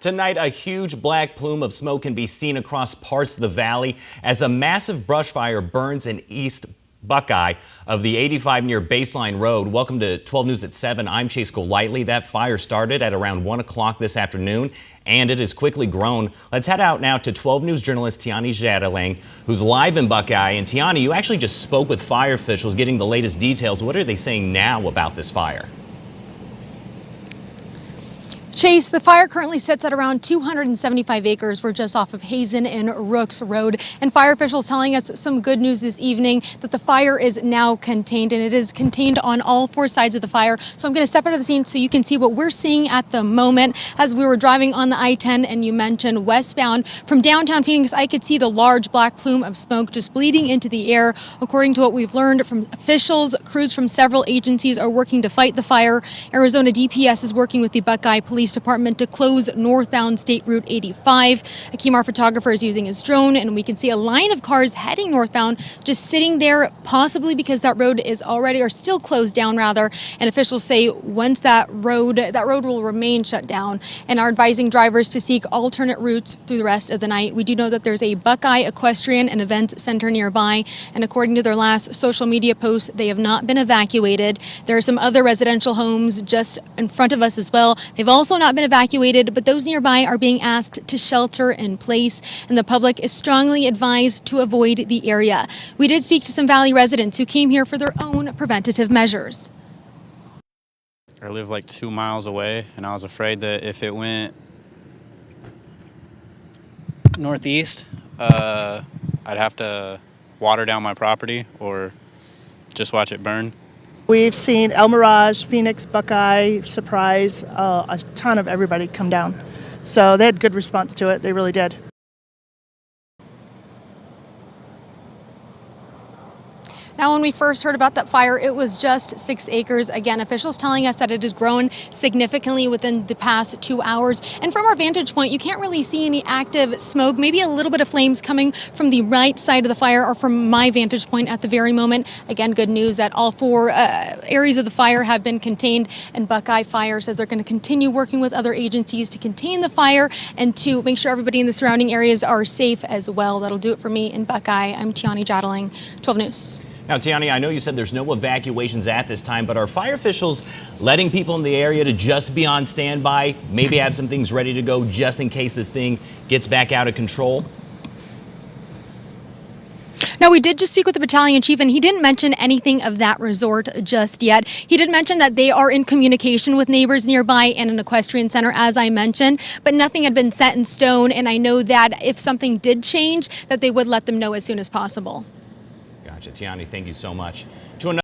Tonight, a huge black plume of smoke can be seen across parts of the valley as a massive brush fire burns in East Buckeye of the 85 near Baseline Road. Welcome to 12 News at 7. I'm Chase Golightly. That fire started at around 1 o'clock this afternoon, and it has quickly grown. Let's head out now to 12 News journalist Tiani Jadaling, who's live in Buckeye. And Tiani, you actually just spoke with fire officials getting the latest details. What are they saying now about this fire? Chase, the fire currently sits at around 275 acres. We're just off of Hazen and Rooks Road, and fire officials telling us some good news this evening that the fire is now contained, and it is contained on all four sides of the fire. So I'm going to step out of the scene so you can see what we're seeing at the moment. As we were driving on the I-10 and you mentioned westbound from downtown Phoenix, I could see the large black plume of smoke just bleeding into the air. According to what we've learned from officials, crews from several agencies are working to fight the fire. Arizona DPS is working with the Buckeye Police Department to close northbound State Route 85. A Kemar photographer is using his drone, and we can see a line of cars heading northbound just sitting there, possibly because that road is already or still closed down rather. And officials say once that road will remain shut down and are advising drivers to seek alternate routes through the rest of the night. We do know that there's a Buckeye Equestrian and Events Center nearby, and according to their last social media post, they have not been evacuated. There are some other residential homes just in front of us as well. They've also not been evacuated, but those nearby are being asked to shelter in place, and the public is strongly advised to avoid the area. We did speak to some Valley residents who came here for their own preventative measures. I live like 2 miles away, and I was afraid that if it went northeast, I'd have to water down my property or just watch it burn. We've seen El Mirage, Phoenix, Buckeye, Surprise, a ton of everybody come down. So they had good response to it. They really did. Now, when we first heard about that fire, it was just 6 acres. Again, officials telling us that it has grown significantly within the past 2 hours. And from our vantage point, you can't really see any active smoke, maybe a little bit of flames coming from the right side of the fire or from my vantage point at the very moment. Again, good news that all four areas of the fire have been contained, and Buckeye Fire says they're going to continue working with other agencies to contain the fire and to make sure everybody in the surrounding areas are safe as well. That'll do it for me in Buckeye. I'm Tiani Jadaling, 12 News. Now, Tiani, I know you said there's no evacuations at this time, but are fire officials letting people in the area to just be on standby, maybe have some things ready to go just in case this thing gets back out of control? Now, we did just speak with the battalion chief, and he didn't mention anything of that resort just yet. He did mention that they are in communication with neighbors nearby and an equestrian center, as I mentioned, but nothing had been set in stone, and I know that if something did change, that they would let them know as soon as possible. Gotcha. Tiani, thank you so much.